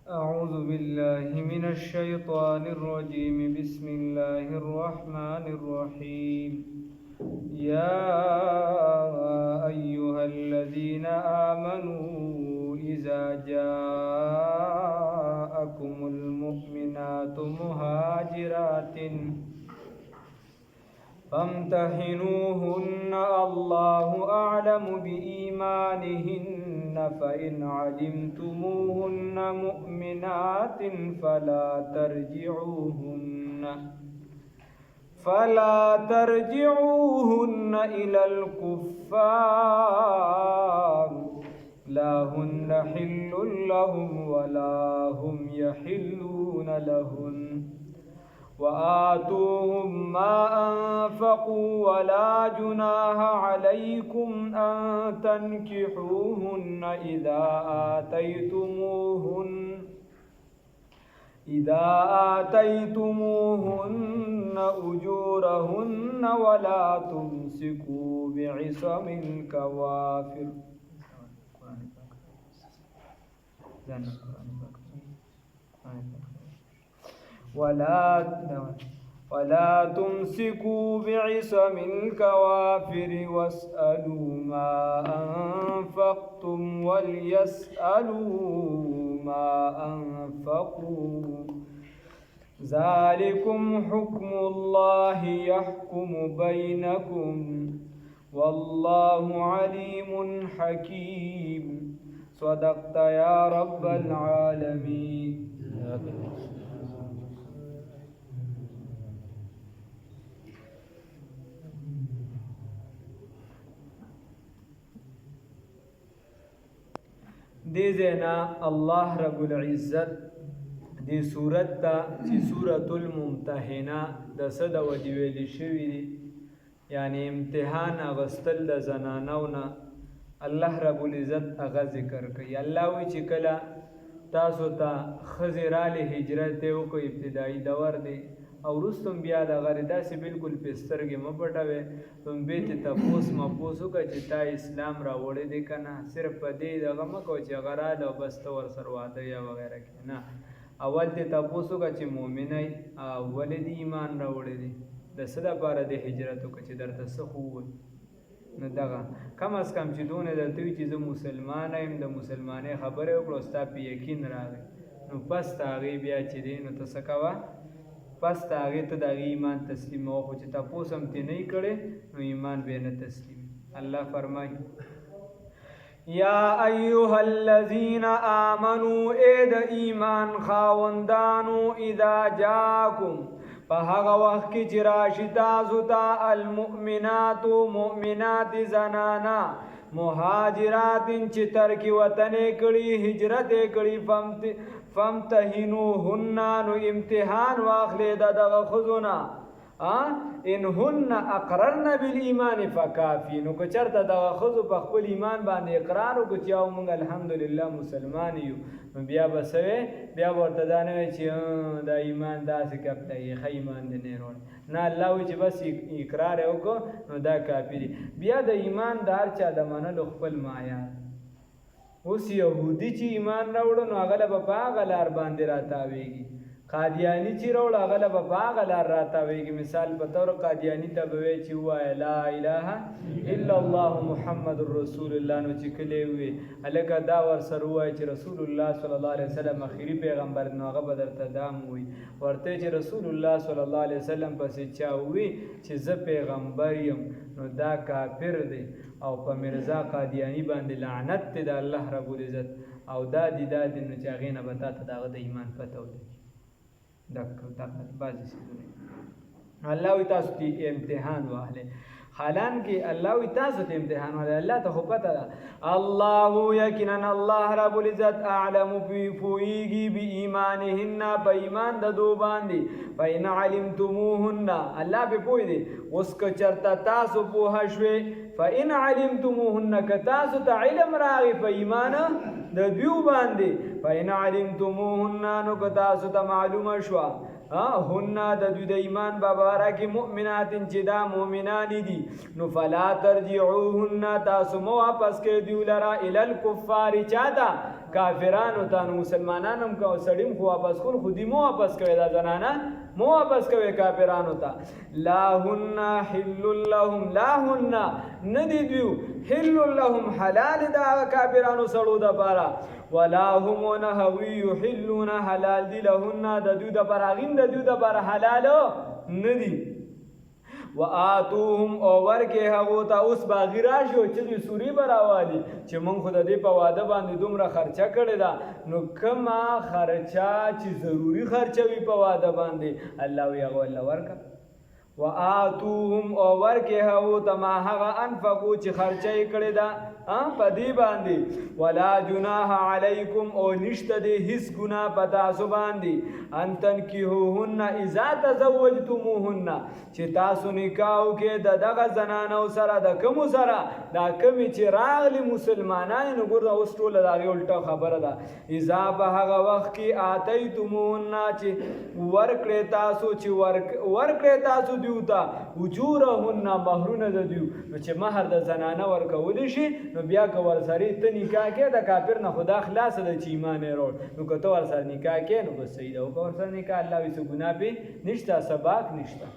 أعوذ بالله من الشيطان الرجيم بسم الله الرحمن الرحيم يا أيها الذين آمنوا إذا جاءكم المؤمنات مهاجرات فامتحنوهن الله أعلم بإيمانهن فإن علمتموهن مؤمنات فلا ترجعوهن إلى الكفار لا هن حل لهم ولا هم يحلون لهن وآتوهم ما أنفقوا ولا جناح عليكم أن تنكحوهن إذا آتيتموهن أجورهن ولا تمسكوا بعصم الكوافر ولا تمسكوا بعصم الكوافر واسألوا ما أنفقتم وليسألوا ما أنفقوا ذلكم حكم الله يحكم بينكم والله عليم حكيم صدقت يا رب العالمين. دی زینا الله رب العزت دی صورت تا چې سورة الممتحنه د صد وجه ویل شوی دی یعنی امتحان اغستل د زنانو نه الله رب العزت هغه ذکر کوي. الله وی چې کله تاسو ته ښځې رالی هجرت یې وکړو ابتدایي دور دی او وروستم بیا دغه داسې بالکل پې سترګې مه پټوئ پنبې ته تپوس مپوس وکړه چې تا اسلام راوړی دی که نه صرف په دې دغه مه کوه چې هغه راله او بس ته ورسره واده یا وغیره کوې نه اول دې تپوس وکړه چې مؤمنه یې او ولې دې ایمان راوړی دی د څه دپاره دې هجرت وکړه چې درته څه خو ووایي نو دغه کم از کم چې دونه درته وي چې زه مسلمانه یم د مسلمانۍ خبرې وکړو ستا په یقین راغی نو پس د هغې بیا چې دی نو ته څه کوه پس د هغې ته د هغې ایمان تسلیموه خو چې تپوس هم ترې نه یې کړی نو ایمان بیا نه تسلیم. الله فرمایي یا ایها الذین آمنوا ای د ایمان خاوندانو اذا جاکم په هغه وخت کې چې راشي تاسو ته المؤمنات مؤمنات زنانا مهاجرات چې ترک وطن یې کړي هجرت یې کړي فامتحنوهن نو امتحان واخلې د دغه ښځو نه ان هن اقررن بالایمان فکافی نو که چېرته دغه ښځو په خپل ایمان باندې اقرار وکړو چې او موږ الحمدلله مسلمان یو نو بیا به څه وی بیا به ورته دا نه وی چې دا ایمان داسې کپ دی ښه ایمان دی نه یې راوړی نه الله وایي چې بس اقرار یې وکړو نو دا کافي دی. بیا د ایمان د هر چا د منلو خپل معیار اوس یهودي چې ایمان راوړو نو هغه له به په هغه لار باندې راتاویږي قادیانی چې راوړو هغه له به په هغه لار راتاویږي مثال په طور قادیانی ته به وایي چې ووایه لا اله الا الله محمد رسول الله نو چې کله یې ووایي هلکه دا ورسره ووایه چې رسول الله صلی الله علیه وسلم اخري پیغمبر نو هغه به درته دا هم ووایي ورته چې رسول الله صلی الله علیه وسلم پسې چا ووایي چې زه پیغمبر یم نو دا کافر دی او په مرزا قادیانی باندې لعنت دی د الله رب العزت او دا دی نو چې هغې نه به تا ته د هغه د ایمان پته ولګي بعضې څیزونه الله وی تاسو ته امتحان واخلئ حالانکه الله وی تاسو ته امتحان واخلئ الله ته خو پته ده الله یقینا الله رب العزت اعلم پوهیږي بایمانهن په ایمان د دو باندې فإن علمتموهن الله پې پوه دی اوس که چېرته تاسو پوه شوې فإن علمتموهن که تاسو ته علم راغی په ایمان د دوی باندې فإن علمتموهن نو که تاسو ته معلومه شوه هن د دوی د ایمان باباره کې مؤمنات چې دا مؤمنان دي نو فلا ترجعوهن تاسو مو واپس کې دیو لرا ال الکفار چاته کافرانو ته نو مسلمانان هم کو سړیم خو واپس کول خودی مو واپس کوي دا زنانه مو واپس کوي کافرانو ته لا هن حل لهم لا هن ندی دیو حل لهم حلال دا کافرانو سړو د پاره ولا هم نهوی يحلون حلال دی لهن د دوی د پراغین د دوی د پر حلال ندی وآتوهم او ورکه هغه ته اوس باغی راشي چې سوري براوالي چې مونږ خو د دې په واده باندې دومره خرچه کړی دا نو کما خرچه چې ضروری خرچه وي په واده باندې الله وی هغه الله ورکه وآتوهم او ورکه هغه ته ما هغه انفقو چې خرچه کړی دا په دې باندې ولا جناح علیکم او نشته دې هیڅ ګناه په تاسو باندې ان تنکحوهن اذا تزوجتموهن چې تاسو نکاح کې دغه زنانو سره د کوم سره دا کوم چې راغلي مسلمانان نو ګور اوس ټول دا الټه خبره ده اذا به هغه وخت کې آتیتموهن چې ورکړې تاسو چې ورکړې تاسو دیوتا اجورهن مہرونه د دیو نو چې مہر د زنانه ورکول شي نو بیا که ورسره ته نکاح کې د کافر نه خدا خلاص د چې ایمان یې وروړ نو که ته ورسره نکاح کې نو بس صحیح ده او که ورسره نکاح الله وي څه ګناه پې نشته سباق نشته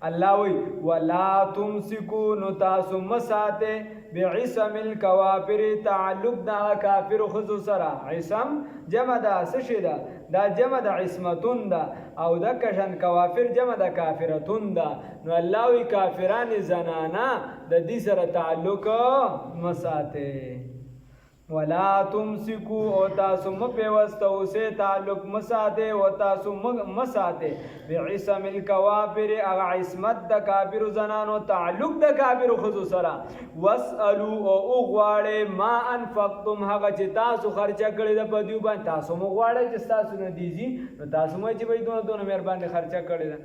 الله وی ولا تمسكوا نو تاسو مساته بعصم الكوافر تعلق دا کافر خذ سرا عصم جمع دا سشدا دا جمع دا عصمتون دا او دا کشن کوافر جمع دا کافرتون دا نو الله وی کافران زنانا د دې سره تعلق مساته ولا تمسكوا او تاسو مپیوسته اوسه تعلق مساته او تاسو مساته بعصم الكوافر اغه عصمت د کافر زنانو تعلق د کافر خذ سره واسالو او غواړي ما انفقتم هغه چې تاسو خرچه کړی د پدیو باندې تاسو مو غواړي چې تاسو نه دیږي نو تاسو مې چې وای دونه مهرباني خرچه کړی ده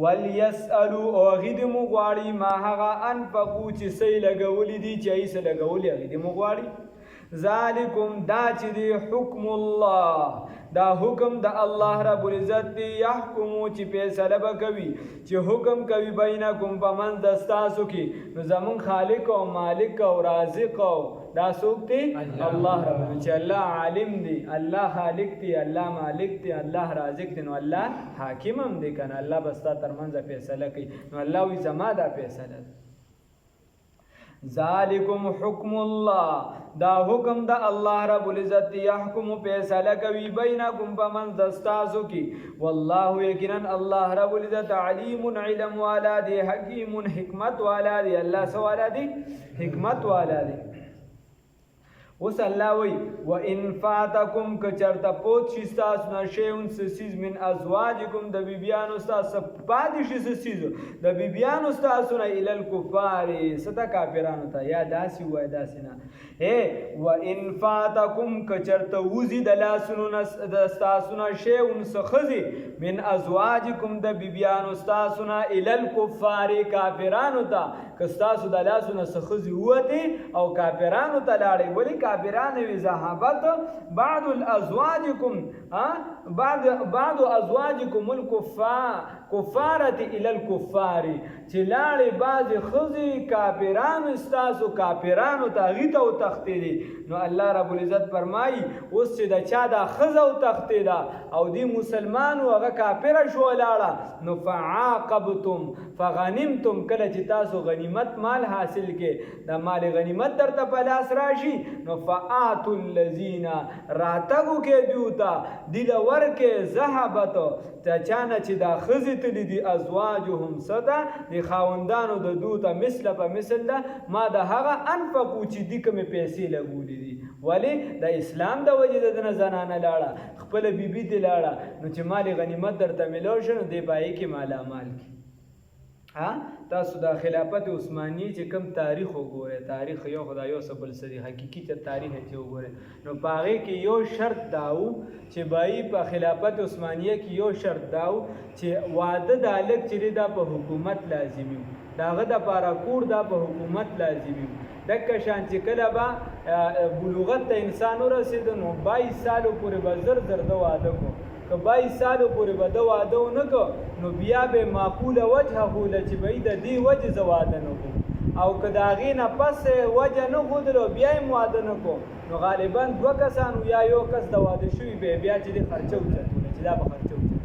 وليسالو او غدم غواړي ما هغه انفقو چې سې لګولې دي چې یې سې لګولې هغه دې مو غواړي ذالکم دا چې دی حکم الله دا حکم د الله رب العزت دی يحکمو چې فیصله وکوي چې حکم کوي بینکم پمن دستاسو کې نو زمون خالق او مالک او رازق او دا څوک دی الله رب چې الله عالم دی الله خالق دی الله مالک دی الله رازق دی نو الله حاکم هم دی کنه الله بستا ترمنځ فیصله کوي نو الله وی زما دا فیصله ذالکم حکم الله دا حکم دا الله رب العزت یحکم فیصله کوي بینکم پمن دستاسو کی والله یقینا الله رب العزت علیم علم والا دی حکیم حکمت والا دی الله سوالا دی حکمت والا دی اوس الله وی و ان فاتکم کچرتا پوت شستاس نشون سسیز من ازواجکم د بیبیانو استاس پادش سسیز د بیبیانو استاس نه ال الکفار ستا کافرانو ته یا داسی و داسینا اے و ان فاتکم کچرتا وزی د لاسونو د استاسونه شون سخزی من ازواجکم د بیبیانو استاس نه ال الکفار کافرانو ته کستاسو د لاسونو سخزی وته او کافرانو ته لاړې ولی کافران وی ذهبت بعض الازواجكم بعض ازواجكم الكفاره الى الكفار چې لاړې بعض خزي کافران استاسو کافرانو ته غیته او تختی دي نو الله رب العزت فرمایي اوس چې د چا د خزه او تختی دا او دی مسلمان او هغه کافر شو لاړه نو فعاقبتم فغنمتم کله چې تاسو غنیمت مال حاصل کې د مال غنیمت درته په لاس راشي نو فآتوا الذین راتګو کې دیوتا دل ورکه ذهبت چانه چې دا خزی تلی دی ازواجهم صدا دی خاوندانو د دوته مثل په مثل ده ما د هغه انفقو چې دی کوم پیسې لګولې دي ولی د اسلام د وجه د زنانه لاړه خپل بیبي دی لاړه نو چې مال غنیمت درته ملو شنو دی پای کې مالا مال کی تاسو د خلافت عثمانیه چې کم تاریخ وګوره تاریخ یو خدایو سبل سری حقیقی ته تاریخ چې وګوره نو پاره کې یو شرط داو چې بای په خلافت عثمانیه کې یو شرط داو چې واده د الګ چې دا په حکومت لازمي داغه د پارا کور دا په حکومت لازمي دغه شان چې کله با بلوغت ته انسان ورسید نو 22 سالو پورې بزر زرد واده کو که 22 سالو پورې به ده واده ونه کړ نو بیا به معقوله وجه ښوله چې بهی د دې وجې زه واده نه کوم او که د هغې نه پس وجه نه ښودلو بیا یې واده نه کوم نو غالبا 2 کسانو یا یو کس د واده شوي بیا چې دې خرچه اوچتونه چې دا به خرچه اوچت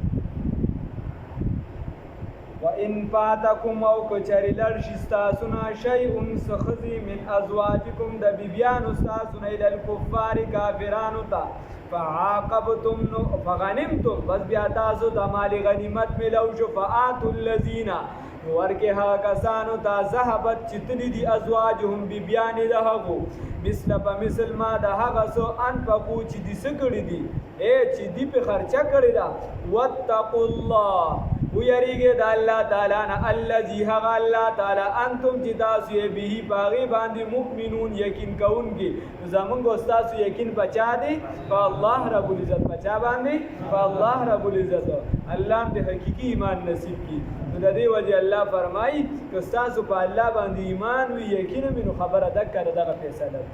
وان فاتکم او کچری لړ شي ستاسو نه شیء څه ښځې من ازواجکم د بیبیانو ستاسو نه الی الکفار کافرانو ته فعاقبتم فغنمتم بس بیا تاسو د مال غنیمت ملو شو فآتوا الذین ورکه هغه کسانو ته ذهبت چې تلي دي ازواجهم بیبیانې د هغو مثل په مثل ما د هغه څه انفقو چې دي څه کړي دي چې دي په خرچه کړې ده واتقوا الله ویریږئ د الله تعالی نه الذي هغه الله تعالی انتم چې تاسو یې به په هغې باندې مؤمنون یقین کوونکي نو زمونږ او ستاسو یقین په چا دی په الله رب العزت په چا باندې په الله رب العزت الله هم د حقیقي ایمان نصیب کړي نو د دې وجې الله فرمایي که ستاسو په الله باندې ایمان وي یقین وي نو خبره دکه دغه فیصله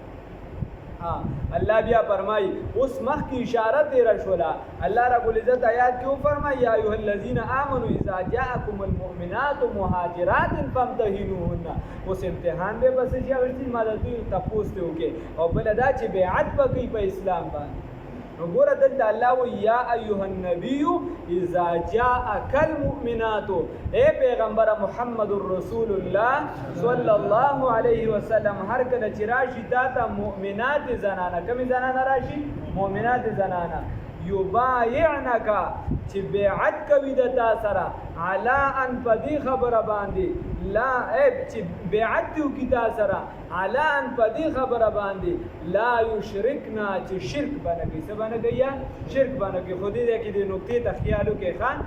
الله بیا فرمای اوس مخکې اشاره تیره شوله الله رب العزت آیات کې وفرمایي یا ایها الذین آمنوا اذا جاءکم المؤمنات مهاجرات فامتحنوهن اوس امتحان به بس چې ورته مدد تاسو ته وکي او بل دا چې بیعت وکړي په اسلام باندې وګوره دلته الله و یا ایها النبی اذا جاءک المؤمنات اے پیغمبر محمد رسول الله صلی الله علیه وسلم هر کله چې راشي دا ته مؤمنات زنانه کوم زنانه راشي مؤمنات زنانه یبایعنک چې بیعت کوي د تا سره علی ان پدی خبره باندې لا چې بیعت کوي تا سره علی ان پدی خبره باندې لا یشرکنا چې شرک باندې څه باندې یا شرک باندې خو دې کې د نقطې ته خیالو کې خان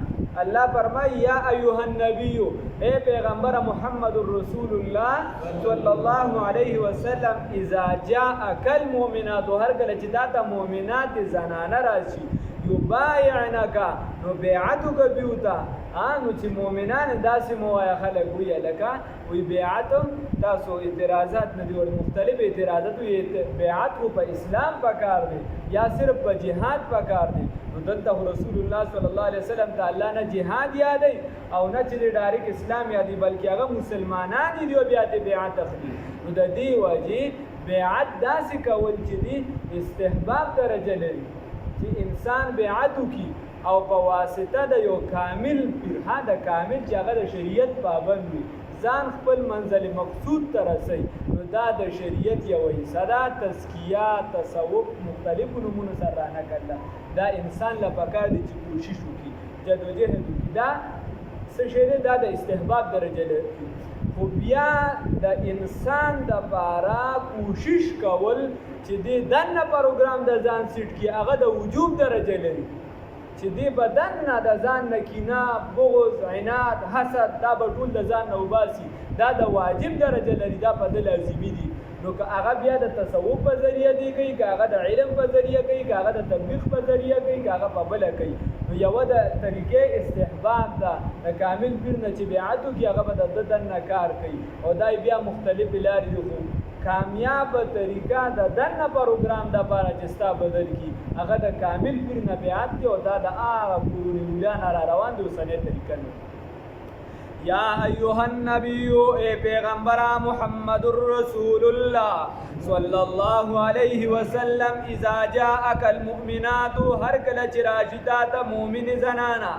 الله فرمای یا ایها النبی اے پیغمبر محمد رسول الله صلی الله علیه وسلم اذا جاءک المؤمنات هر کله چې دا ته مؤمنات زنانه راشي یبایعنک نو بیعتو کبیوتا نو چې مؤمنان داسې موایا خلک وی لکه وی بیعت تاسو اعتراضات نه دي ور مختلف اعتراضات وی بیعت خو په اسلام پکار دي یا صرف په جهاد پکار دي نو دلته رسول الله صلی الله علیه وسلم تعالی نه جهاد یادای او نه چې ډایرک اسلام یادي بلکې هغه مسلمانان دي او بیا ته بیعت اخلي نو د دې وجه بیعت داسې کول چې دي استحباب درجه لري چې انسان بیعت وکي او په واسطه د یو کامل پیرها د کامل چې هغه د شریعت پابند وي ځان خپل منزل مقصود ته رسي نو دا د شریعت یو حصه ده تزکیه تصوف مختلفو نومونو سره رانقل دا انسان له پکار دی چې کوشش وکړي جدوجهد وکړي دا څه شی دی دا د استحباب درجه لري خو بیا د انسان دپاره کوشش کول چې دې دننه پروګرام د ځان سیټ کړي هغه د وجوب درجه لري چې دې بدن نه د ځان نه کینه بغض عناد حسد دا به ټول د ځان نه وباسي دا د واجب درجه لري دا په ده لازمي دي نو که هغه بیا د تصوف په ذریعه دی کوي که هغه د علم په ذریعه کوي که هغه د تبلیغ په ذریعه کوي که هغه په بله کوي نو یوه د طریقې استحباب ده د کامل پیر نه چې بیعت وکړي هغه به د ده دننه کار کوي او دا بیا مختلفې لارې دي خو کامیاب طریقه د دننه پروګرام دپاره چې ستا بدل کړي هغه د کامل پیر نه بیعت دی او دا د هغه قرون اولا نه را روان دی اوسنۍ طریقه نه یا ایها النبی اے پیغمبر محمد رسول الله صلی الله علیه وسلم اذا جاءک المؤمنات هر کله چې راشي تا ته مؤمن زنانا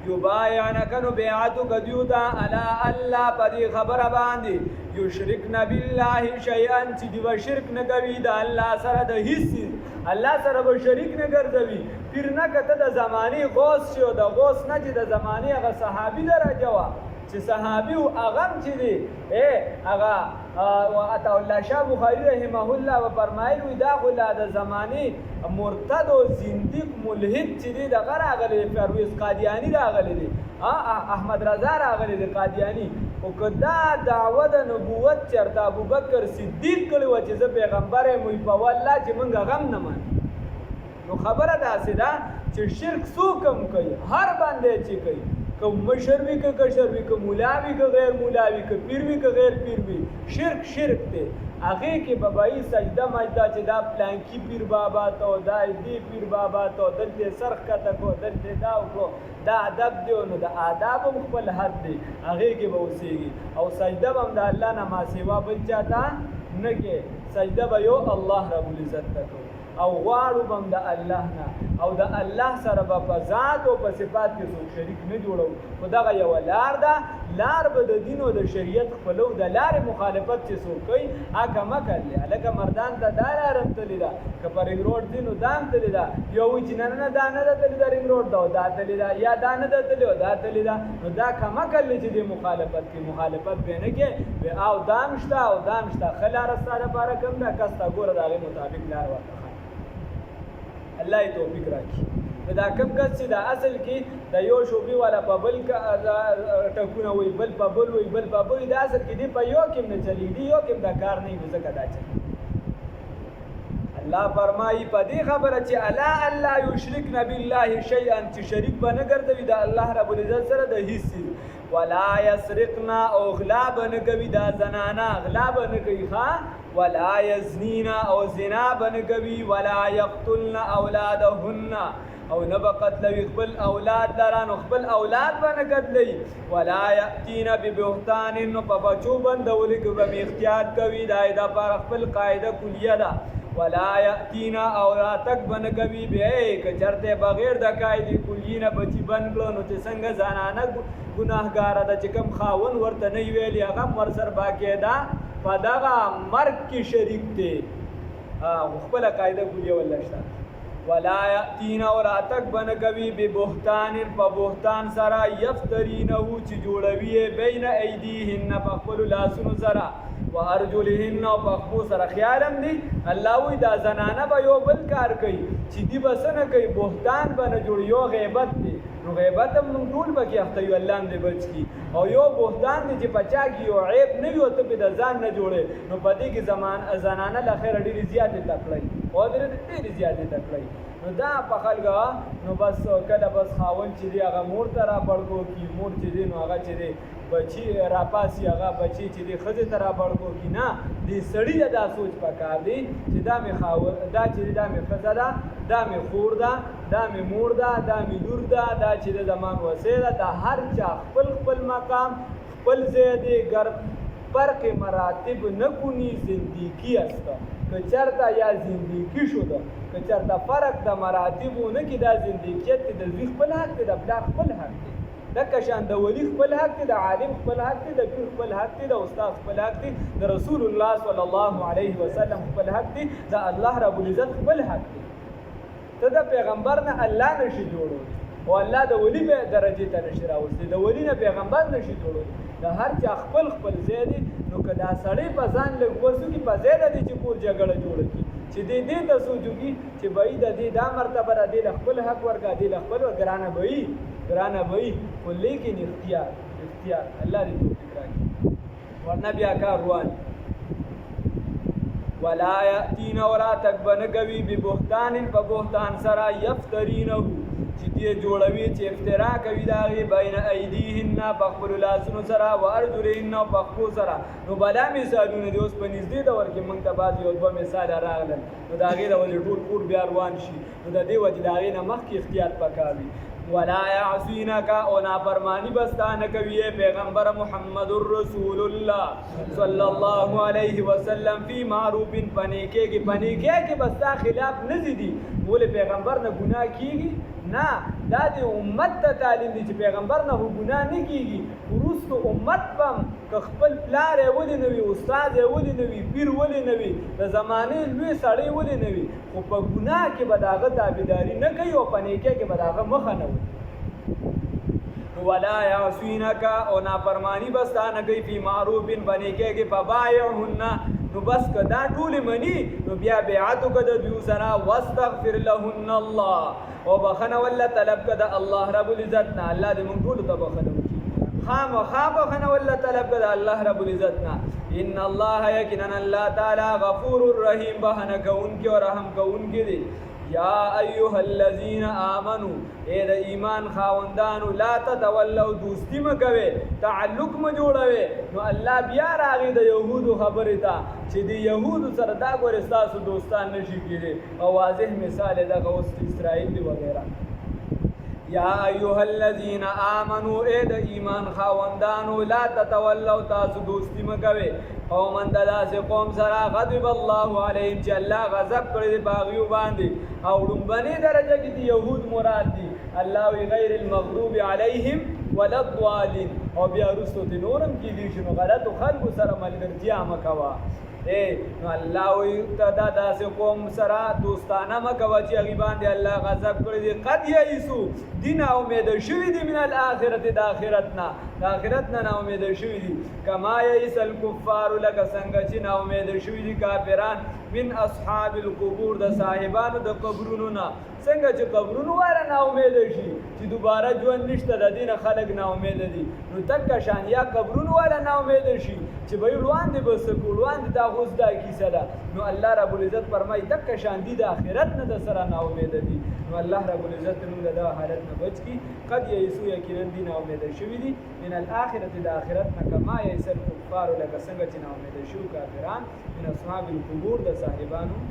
یبایعنک نو بیعتو کدیوتا علی الله پدی خبر باندې یشرکن بالله شیئا چې دی شرک نه کوي د الله سره د هیڅ الله سره به شریک نه ګرځوي پیر نه کته د زمانی غوث شو د غوث نه چې د زمانی هغه صحابي درجه وا چې صحابي او اغم چې دی هغه عطا الله شاه بخاری رحمه الله و فرمایي دا غلا د زمانی مرتد او زنديق ملحد چې دی دغه راغلی پرویز قادیانی راغلی دی احمد رضا راغلی دی قادیانی او کدا دعوه د نبوت چرته ابوبکر صدیق کړي و چې زه پیغمبر یم په والله چې مونږ غم نه مان نو خبره داسې ده چې شرک څوک هم کوي هر باندې چې کوي که مشر وي که کشر وي که مولا وي که غیر مولا وي که پیر وي که غیر پیر وي شرک دی هغې کې به به سجده مجده چې دا پلانکي پیر بابا ته او دا دې پیر بابا ته دلته سر ښکته کړو دلته دا وکړو دا ادب دی نو د آداب هم خپل حد دی هغې کې به اوسېږي او سجده به هم د الله نه ما سوا بل چا ته نه کې سجده به یو الله رب العزت ته کوو او غواړو به هم د الله نه او د الله سره به په ذات او په صفات کې څوک شریک نه جوړو خو دغه یوه لار ده لار به د دین او د شریعت خپلو د لارې مخالفت چې څوک کوي هغه مه کوي هلکه مردان ته دا لاره هم تللې ده که په رنګ روډ ځي نو دا هم تللې ده یو وایي چې نه نه دا نه ده تللې ده رنګ روډ ده او دا تللې ده یا دا نه ده تللې او دا تللې ده نو دا کمه کړلې چې دې مخالفت کوي مخالفت به نه کوي او دا هم شته او دا هم شته ښه لاره ستا دپاره کوم ده کس ته ګوره د هغې مطابق لار ورته الله یې توفیق راکړي دا کوم کس چې دا اصل کې د یو شوبې والا په بل ټکونه وي بل په بل وي بل په بل دا اصل کې دی په یو کې نه چلی دی یو کې دا کار نه وي ځکه دا چلی الله فرمایي په دې خبره چې الا الله یشرکن بالله شیئا چې شریک به نه ګرځوي د الله رب العزت سره د هیڅ ولا یسرقن او غلا به نه کوي دا زنانه غلا به نه کوي ښه ولا یزنین او زنا به نه کوي ولا یقتلن اولادهن او نه به قتلوي خپل اولاد لره نو خپل اولاد به نه قتلوي ولا یأتین ببهتان نو په بچو بندولو کې به احتیاط کوي دا یې دپاره خپل قاعده کلیه ده ولا یأتین او راتک به نه کوي بیا که چرته بغیر د قاعدې کلیې نه بچي بند کړه نو چې څنګه زنانه ګناهګاره ده چې کوم خاون ورته نه ویلي هغه هم ورسره باقاعده په دغه مرګ کې شریک دی خپله قاعده کلیه ولله شته ولا یأتین او راتک به نه کوي ببهتان په بهتان سره یفترینه چې جوړوي یې بین ایدیهن په خپلو لاسونو سره و ارجلهن او په خپو سره خیال هم دی الله وایي دا زنانه به یو بل کار کوي چې دی به څه نه کوي بهتان به نه جوړي یو غیبت دی نو غیبت هم موږ ټول به کې اخته یو الله هم دې بچ کړي او یو بهتان دی چې په چا کې یو عیب نه وي او ته پې د ځان نه جوړې نو په دې کې زنانه له خیره ډېرې زیاتې تکړی او ډېرې زیاتې تکړی نو دا په خلکه نو بس کله بس خاوند چې دی هغه مور ته رابړګو کي مور چې دی نو هغه چې دی بچی راپاسی هغه بچی چې دی ښځې ته رابړګو کي نه دې سړي ته دا سوچ پکار دی چې دا مې خاوند دا چې دا مې ښځه ده دا مې خور ده دا مې مور ده دا مې لور ده دا چې د زمان وسې ده دا هر چا خپل خپل مقام خپل ځای دی گر فرق مراتب نکنی زندگی است که چرته یا زندگی شده که چرته فرق د مراتبو نه کې دا زندگیت دی د زوی خپل حق دی د پلار خپل حق دی لکه شان د ولی خپل حق دی د عالم خپل حق دی د پیر خپل حق دی د استاد خپل حق دی د رسول الله صلی الله علیه وسلم خپل حق دی د الله رب العزت خپل حق دی ته د پیغمبر نه الله نشي جوړولی او الله د ولی به درجې ته نشي راوستلی د ولی نه پیغمبر نشي جوړولی د هر چا خپل خپل ځای دی نو که دا سړی په ځان لږ وسوکي په ځای ده دی چې کور جګړه جوړه کړي چې دې ته سوچوکي چې بهی د دې دا مرتبه ده دې له خپل حق ورکړه دې له خپل ګرانه بهی خو لیکن اختیار الله دې توفیق راکړي ورنه بیا کار روان ولا یأتین وراتک به نه کوي ببهتان په بهتان سره یفترینه چې دې جوړوي چې افترا کوي د هغې بین ایدیهن په خپلو لاسونو سره و ارجلهن په پښو سره نو بلا مثالونه دي اوس په نږدې دور کې موږ ته بعض یو دوه مثاله راغلل نو د هغې د وجې ټول کور بیا روان شي نو د دې وجې د هغې نه مخکې احتیاط پکار وي ولا یعصینک او نافرمانی بستا نه کوي پیغمبر محمد رسول الله صلی الله علیه وسلم فی معروف پنیکې کې بستا خلاف نه دي ولې پیغمبر نه ګناه کیږي نه دا د امت ته تعلیم دی چې پیغمبر نه ګناه نه کیږي وروستو امت بم که خپل پلار یې ولې نه وي استاد یې ولې نه وي پیر ولې نه وي د زمانې لوی سړی ولې نه وي خو په ګناه کې به د هغه تابعداري نه کوي او په نیکۍ کې به د هغه مخه نه وي ولا یعصینک او نافرمانی به ستا نه کوي فی معروف په نیکۍ کې فبایعهن نو بس که دا ټولې مني نو بیا بیعت وکړه د دوی سره واستغفر لهن الله او بخنه ولا طلب کړه د الله رب العزت نه الله دې موږ ټولو ته بخنه وکړي خامخا بخنه ولا طلب کړه د الله رب العزت نه ان الله یقینا الله تعالی غفور الرحیم بخنه کوونکی او رحم کوونکی دی یا ایها الذین آمنو اے د ایمان خاوندانو لا تتولوا دوستی مکوي تعلق م جوړوي نو الله بیا راغی د يهودو خبره تا چې د يهودو سره دا ګور تاسو دوستان نشي کېږي او واضح مثال دا اوس اسرائیل دی وغیرہ یا ایها الذین آمنو اے د ایمان خاوندانو لا تتولوا تاسو دوستی مکوي قوما داسې قوم سره غضب الله علیهم چې الله غضب کړی دی باغیو باندې او لومبني درجه کې د یهود مراد دي الله وی غیر المغضوب علیهم ولا الضالین او بیا رسو د نورم کې دي شنو غلط خلکو سره ملګرتیا مکوا اے نو الله وی تدا داسې قوم سره دوستانه مکوا چې هغه باندې الله غضب کړی دی قد یئسو دین امید شوی دی من الاخرت د اخرت نه امید شوی دی کما یئس الکفار لک څنګه چې نه امید شوی دی کافران من اصحاب القبور د صاحبانو د قبرونو نه څنګه چې قبرونو والا نه امید شي چې دوباره ژوند نشته د دین خلک نه امید دي نو تک شان یا قبرونو والا نه امید شي چې به روان دي بس کولوان دي دا غوس دا کیسه ده نو الله رب العزت فرمایي تک شان دي د اخرت نه د سره نه امید دي نو الله رب العزت موږ د حالت نه بچ کی قد یئسو یقینا دي نه امید شوی دي من الاخرت د اخرت نه کما یئس الکفار لک څنګه چې نه امید شو کافران من اصحاب القبور د صاحبانو